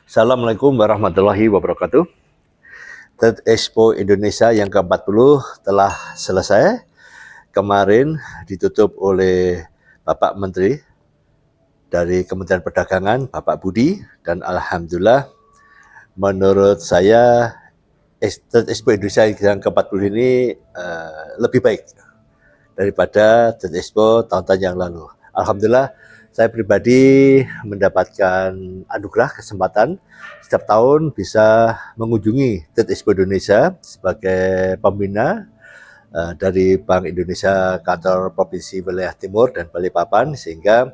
Assalamualaikum warahmatullahi wabarakatuh. Trade Expo Indonesia yang ke-40 telah selesai. Kemarin ditutup oleh Bapak Menteri dari Kementerian Perdagangan, Bapak Budi, dan alhamdulillah menurut saya Trade Expo Indonesia yang ke-40 ini lebih baik daripada Trade Expo tahun-tahun yang lalu. Alhamdulillah saya pribadi mendapatkan anugerah kesempatan setiap tahun bisa mengunjungi Trade Expo Indonesia sebagai pembina dari Bank Indonesia Kantor Provinsi Wilayah Timur dan Balikpapan, sehingga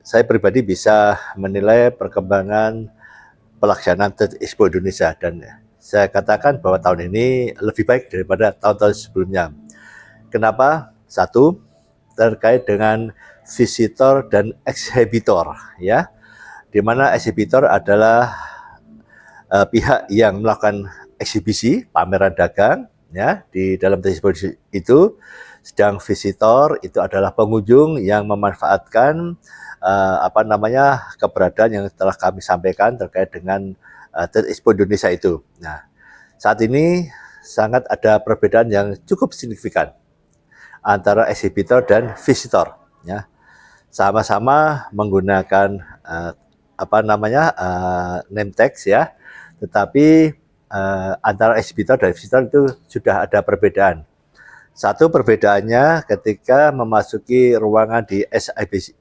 saya pribadi bisa menilai perkembangan pelaksanaan Trade Expo Indonesia, dan saya katakan bahwa tahun ini lebih baik daripada tahun-tahun sebelumnya. Kenapa? Satu, terkait dengan visitor dan ekshibitor, ya, di mana ekshibitor adalah pihak yang melakukan eksibisi pameran dagang, ya, di dalam eksibisi itu. Sedang visitor itu adalah pengunjung yang memanfaatkan keberadaan yang telah kami sampaikan terkait dengan Trade Expo Indonesia itu. Nah, saat ini sangat ada perbedaan yang cukup signifikan antara ekshibitor dan visitor, ya. Sama-sama menggunakan name tags, ya, tetapi antara ekshibitor dan visitor itu sudah ada perbedaan. Satu perbedaannya ketika memasuki ruangan di SIBC,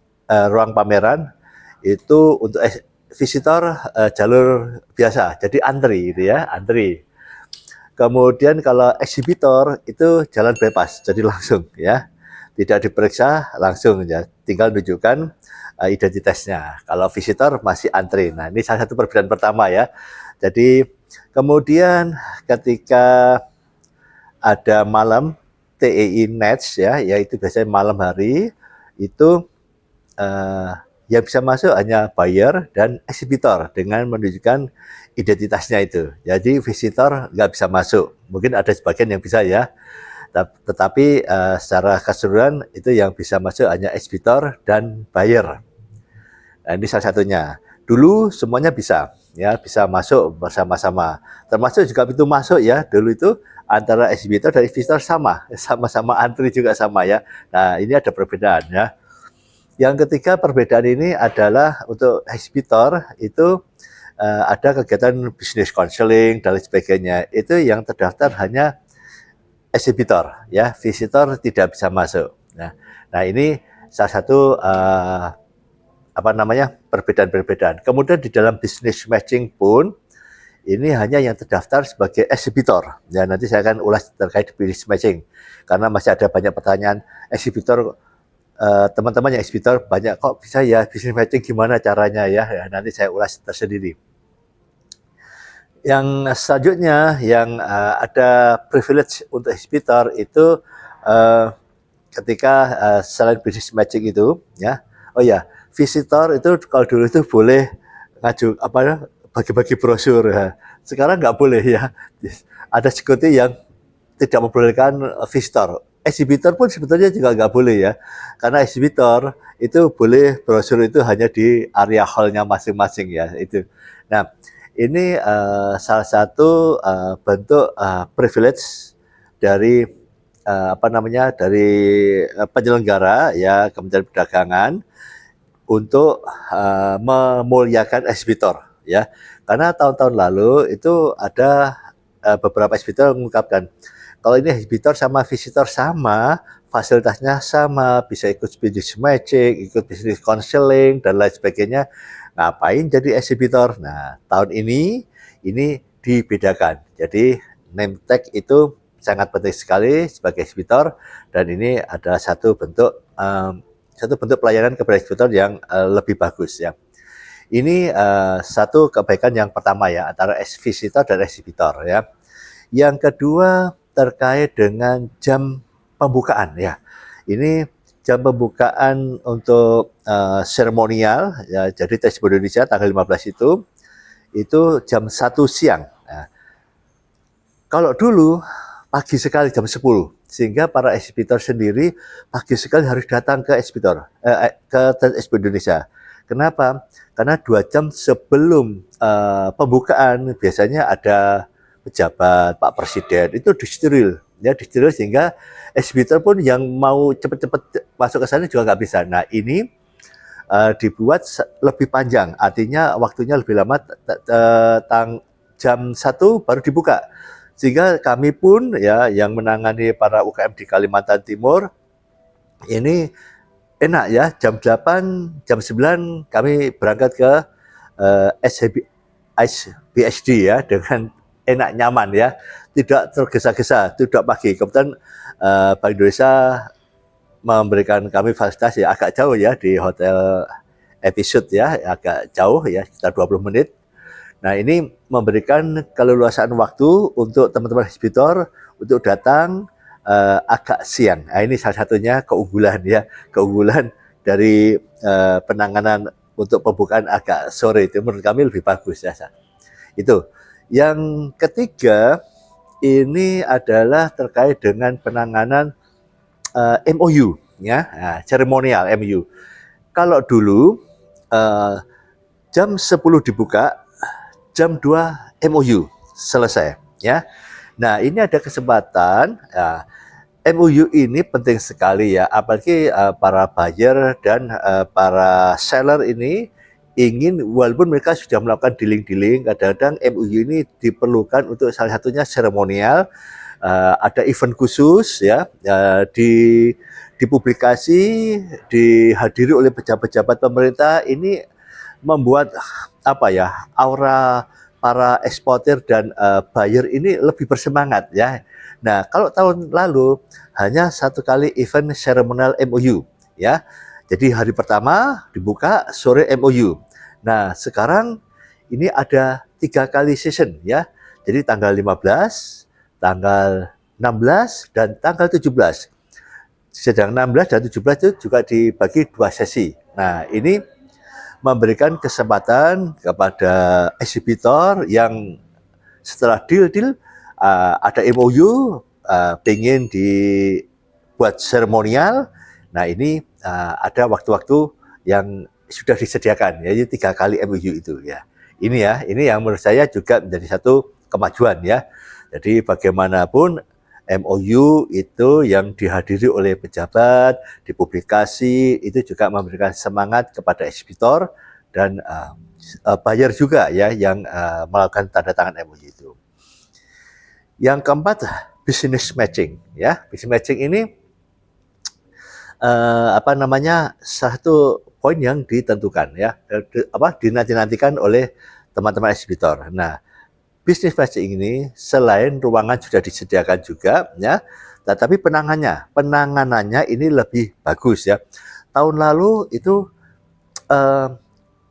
ruang pameran itu untuk visitor jalur biasa, jadi antri, gitu ya, antri. Kemudian kalau eksibitor itu jalan bebas, jadi langsung, ya, tidak diperiksa, langsung, ya, tinggal tunjukkan identitasnya. Kalau visitor masih antri. Nah, ini salah satu perbedaan pertama, ya. Jadi kemudian ketika ada malam TEI Nights, ya, yaitu biasanya malam hari, itu yang bisa masuk hanya buyer dan eksibitor dengan menunjukkan identitasnya itu. Jadi visitor nggak bisa masuk. Mungkin ada sebagian yang bisa, ya, tetapi secara keseluruhan itu yang bisa masuk hanya eksibitor dan buyer. Nah, ini salah satunya. Dulu semuanya bisa, ya, bisa masuk bersama-sama. Termasuk juga pintu masuk, ya, dulu itu antara eksibitor dan visitor sama-sama antri juga sama, ya. Nah, ini ada perbedaan, ya. Yang ketiga perbedaan ini adalah untuk eksibitor itu ada kegiatan bisnis counseling dan lain sebagainya. Itu yang terdaftar hanya eksibitor, ya, visitor tidak bisa masuk. Nah ini salah satu perbedaan-perbedaan. Kemudian di dalam business matching pun ini hanya yang terdaftar sebagai eksibitor. Ya, nanti saya akan ulas terkait business matching karena masih ada banyak pertanyaan eksibitor. Teman-teman yang eksibitor banyak, kok bisa ya business matching, gimana caranya, ya, nanti saya ulas tersendiri. Yang selanjutnya yang ada privilege untuk eksibitor itu ketika selain business matching itu, ya, oh ya, visitor itu kalau dulu itu boleh ngaju bagi-bagi brosur, ya. Sekarang nggak boleh, ya. Ada security yang tidak membolehkan visitor. Eksibitor pun sebetulnya juga nggak boleh, ya, karena eksibitor itu boleh brosur itu hanya di area hall-nya masing-masing, ya, itu. Nah, ini salah satu bentuk privilege dari dari penyelenggara, ya, Kementerian Perdagangan untuk memuliakan eksibitor, ya, karena tahun-tahun lalu itu ada beberapa eksibitor mengungkapkan kalau ini eksibitor sama visitor sama, fasilitasnya sama, bisa ikut business matching, ikut business counseling, dan lain sebagainya, ngapain jadi eksibitor? Nah, tahun ini dibedakan. Jadi name tag itu sangat penting sekali sebagai eksibitor, dan ini adalah satu bentuk pelayanan kepada eksibitor yang lebih bagus, ya. Ini satu kebaikan yang pertama, ya, antara visitor dan eksibitor, ya. Yang kedua terkait dengan jam pembukaan, ya. Ini jam pembukaan untuk seremonial, ya, jadi Trade Expo Indonesia tanggal 15 itu jam 1 siang. Nah, kalau dulu pagi sekali jam 10, sehingga para eksibitor sendiri pagi sekali harus datang ke eksibitor ke Trade Expo Indonesia. Kenapa? Karena 2 jam sebelum pembukaan biasanya ada pejabat, Pak Presiden itu disteril, ya disteril sehingga exhibitor pun yang mau cepat-cepat masuk ke sana juga nggak bisa. Nah ini dibuat lebih panjang, artinya waktunya lebih lama, jam 1 baru dibuka. Sehingga kami pun ya yang menangani para UKM di Kalimantan Timur ini enak ya, jam 8, jam 9 kami berangkat ke SBHD ya dengan enak nyaman ya, tidak tergesa-gesa, tidak pagi. Kebetulan Bank Indonesia memberikan kami fasilitas ya agak jauh ya di Hotel Episode ya, agak jauh ya, sekitar 20 menit. Nah ini memberikan keleluasaan waktu untuk teman-teman ekshibitor untuk datang agak siang. Nah ini salah satunya keunggulan ya, keunggulan dari penanganan untuk pembukaan agak sore itu menurut kami lebih bagus ya. Itu. Yang ketiga ini adalah terkait dengan penanganan MOU ya, nah, seremonial MOU. Kalau dulu jam 10 dibuka, jam 2 MOU selesai ya. Nah, ini ada kesempatan ya, MOU ini penting sekali ya, apalagi para buyer dan para seller ini ingin, walaupun mereka sudah melakukan dealing-dealing, kadang-kadang MOU ini diperlukan untuk salah satunya seremonial, ada event khusus ya, dipublikasi, dihadiri oleh pejabat-pejabat pemerintah. Ini membuat apa ya, aura para eksportir dan buyer ini lebih bersemangat ya. Nah, kalau tahun lalu hanya 1 kali event seremonial MOU ya. Jadi hari pertama dibuka, sore MOU. Nah, sekarang ini ada 3 kali session ya. Jadi tanggal 15, tanggal 16 dan tanggal 17. Sedang 16 dan 17 itu juga dibagi 2 sesi. Nah, ini memberikan kesempatan kepada eksibitor yang setelah deal ada MOU, pengen dibuat seremonial. Nah ini ada waktu-waktu yang sudah disediakan, yaitu 3 kali MOU itu ya. Ini yang menurut saya juga menjadi satu kemajuan ya. Jadi bagaimanapun MOU itu yang dihadiri oleh pejabat, dipublikasi, itu juga memberikan semangat kepada eksibitor dan buyer juga ya yang melakukan tanda tangan MOU itu. Yang keempat, business matching ya. Business matching ini satu poin yang ditentukan ya, dinanti-nantikan oleh teman-teman eksibitor. Nah, business matching ini selain ruangan sudah disediakan juga ya, tetapi penanganannya ini lebih bagus ya. Tahun lalu itu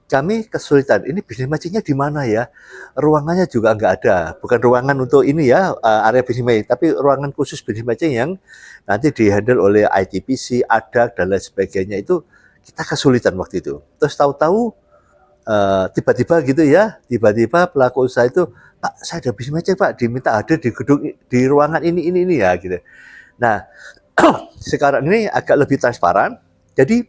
kami kesulitan, ini business matchingnya di mana ya? Ruangannya juga nggak ada, bukan ruangan untuk ini ya, area business matching, tapi ruangan khusus business matching yang nanti dihandle oleh ITPC, ADAC, dan lain sebagainya. Itu kita kesulitan waktu itu. Terus tahu-tahu tiba-tiba gitu ya, tiba-tiba pelaku usaha itu, Pak, saya ada business matching Pak, diminta hadir di gedung, di ruangan ini ya gitu. Nah, sekarang ini agak lebih transparan, jadi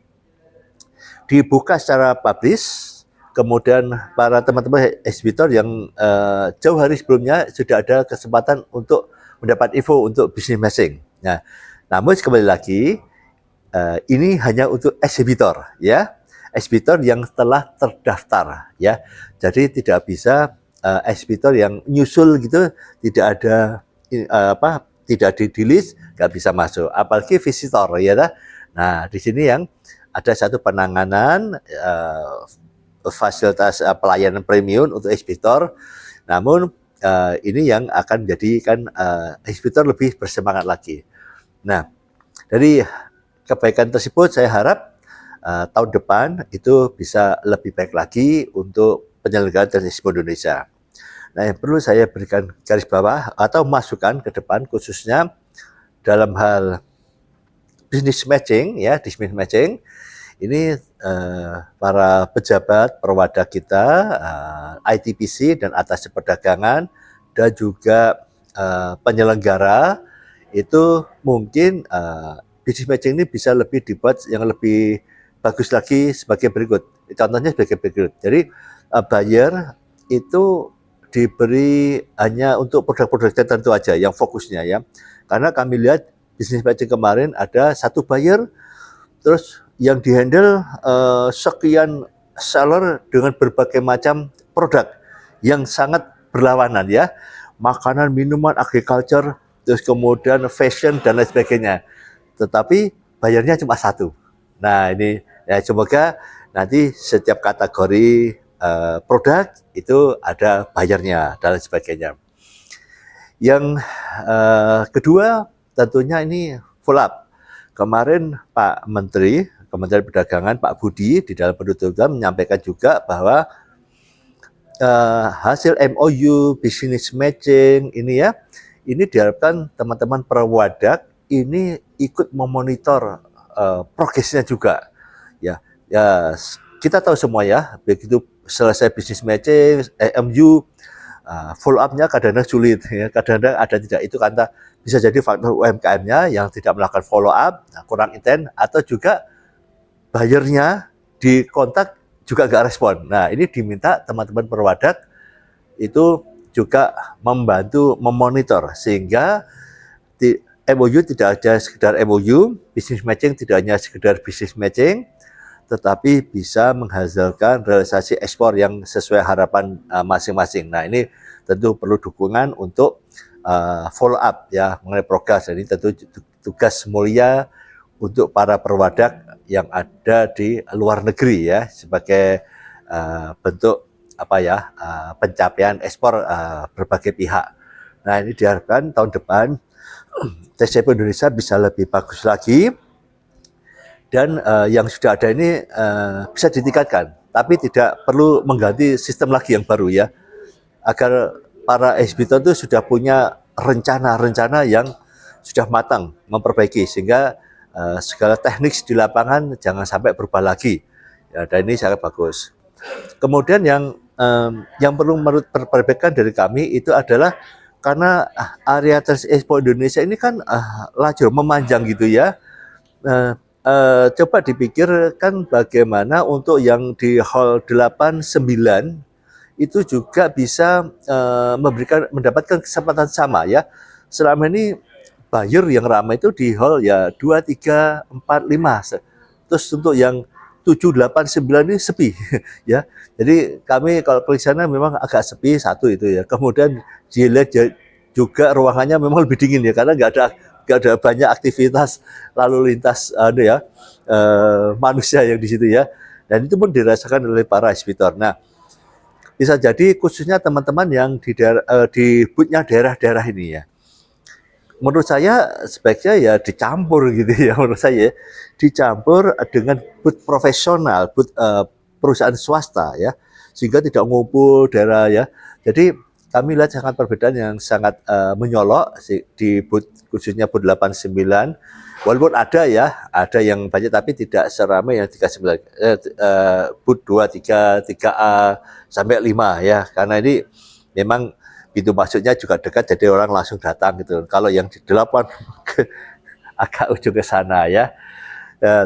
dibuka secara publish. Kemudian para teman-teman eksibitor yang jauh hari sebelumnya sudah ada kesempatan untuk mendapat info untuk business matching. Nah, namun kembali lagi ini hanya untuk eksibitor ya, eksibitor yang telah terdaftar ya. Jadi tidak bisa eksibitor yang nyusul gitu, tidak ada tidak di list, nggak bisa masuk. Apalagi visitor ya. Nah, di sini yang ada satu penanganan fasilitas pelayanan premium untuk eksibitor. Namun ini yang akan menjadikan eksibitor lebih bersemangat lagi. Nah, dari kebaikan tersebut saya harap tahun depan itu bisa lebih baik lagi untuk penyelenggaraan Trade Expo Indonesia. Nah, yang perlu saya berikan garis bawah atau masukan ke depan khususnya dalam hal business matching ya, business matching ini para pejabat perwadah kita, ITPC dan atas perdagangan dan juga penyelenggara itu mungkin business matching ini bisa lebih dibuat yang lebih bagus lagi sebagai berikut. Contohnya sebagai berikut. Jadi buyer itu diberi hanya untuk produk-produk tertentu aja yang fokusnya ya. Karena kami lihat bisnis matching kemarin ada satu buyer, terus yang dihandle sekian seller dengan berbagai macam produk yang sangat berlawanan ya. Makanan, minuman, agriculture, terus kemudian fashion dan lain sebagainya. Tetapi bayarnya cuma satu. Nah ini ya, semoga nanti setiap kategori produk itu ada bayarnya dan lain sebagainya. Yang kedua tentunya ini follow up. Kemarin Pak Menteri, Kementerian Perdagangan Pak Budi di dalam penutupan menyampaikan juga bahwa hasil MOU business matching ini ya, ini diharapkan teman-teman perwadak ini ikut memonitor progresnya juga ya. Ya kita tahu semua ya, begitu selesai business matching MOU, follow up-nya kadang-kadang sulit ya, kadang-kadang ada tidak, itu karena bisa jadi faktor UMKM-nya yang tidak melakukan follow up, kurang intens, atau juga bayarnya di kontak juga nggak respon. Nah ini diminta teman-teman perwadak itu juga membantu memonitor sehingga di MOU tidak hanya sekedar MOU, business matching tidak hanya sekedar business matching, tetapi bisa menghasilkan realisasi ekspor yang sesuai harapan masing-masing. Nah ini tentu perlu dukungan untuk follow up ya mengenai progres. Ini tentu tugas mulia untuk para perwadak yang ada di luar negeri ya, sebagai bentuk apa ya, pencapaian ekspor berbagai pihak. Nah ini diharapkan tahun depan TCP Indonesia bisa lebih bagus lagi, dan yang sudah ada ini bisa ditingkatkan, tapi tidak perlu mengganti sistem lagi yang baru ya, agar para ekshibitor itu sudah punya rencana-rencana yang sudah matang memperbaiki, sehingga segala teknik di lapangan jangan sampai berubah lagi ya, dan ini sangat bagus. Kemudian yang perlu perbaikan dari kami itu adalah karena area Trans Expo Indonesia ini kan lajur memanjang gitu ya. Coba dipikirkan bagaimana untuk yang di hall 8, 9 itu juga bisa mendapatkan kesempatan sama ya. Selama ini buyer yang ramai itu di hall ya 2, 3, 4, 5. Terus untuk yang 7, 8, 9 ini sepi ya. Jadi kami kalau pergi sana memang agak sepi satu itu ya. Kemudian dilihat juga ruangannya memang lebih dingin ya, karena nggak ada banyak aktivitas lalu lintas manusia yang di situ ya. Dan itu pun dirasakan oleh para ekshibitor. Nah, bisa jadi khususnya teman-teman yang di booth-nya daerah-daerah ini ya. Menurut saya sebaiknya ya dicampur gitu ya, menurut saya dicampur dengan booth profesional, booth perusahaan swasta ya, sehingga tidak ngumpul daerah ya. Jadi kami lihat sangat perbedaan yang sangat menyolok di booth, khususnya booth 89. Walaupun ada ya, ada yang banyak tapi tidak seramai yang 39, booth 2, 3, 3A sampai 5 ya, karena ini memang pintu masuknya juga dekat, jadi orang langsung datang gitu. Kalau yang di 8 agak ujung ke sana ya.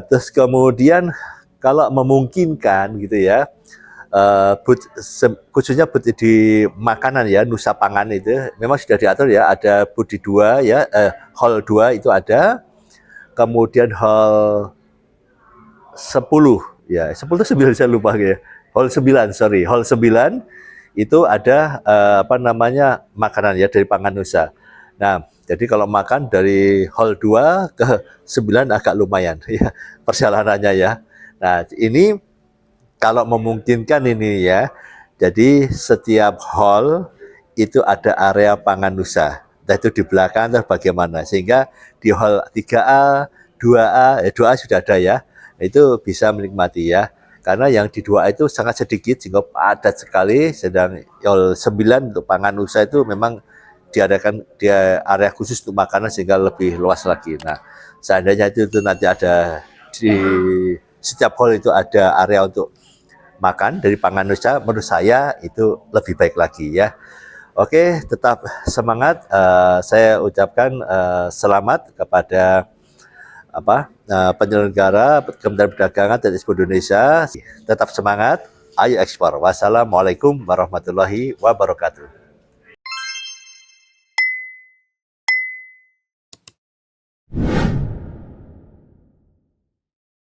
Terus kemudian kalau memungkinkan gitu ya, khususnya booth di makanan ya, Nusa Pangan itu memang sudah diatur ya, ada booth di 2 ya, hall 2 itu ada, kemudian hall 10 ya, 10 itu 9 saya lupa ya, hall 9 sorry, hall 9 itu ada makanan ya dari Pangan Nusa. Nah, jadi kalau makan dari hall 2 ke 9 agak lumayan ya perjalanannya ya. Nah, ini kalau memungkinkan ini ya, jadi setiap hall itu ada area Pangan Nusa. Nah, itu di belakang atau bagaimana, sehingga di hall 3A, 2A, 2A sudah ada ya, itu bisa menikmati ya. Karena yang di 2A itu sangat sedikit sehingga padat sekali, sedang hall 9 untuk Pangan Nusa itu memang diadakan dia area khusus untuk makanan sehingga lebih luas lagi. Nah, seandainya itu nanti ada di setiap hall itu ada area untuk makan dari Pangan Nusa, menurut saya itu lebih baik lagi ya. Oke, tetap semangat. Saya ucapkan selamat kepada penyelenggara Kementerian Perdagangan dan Ekspor Indonesia. Tetap semangat, ayo ekspor. Wassalamualaikum warahmatullahi wabarakatuh.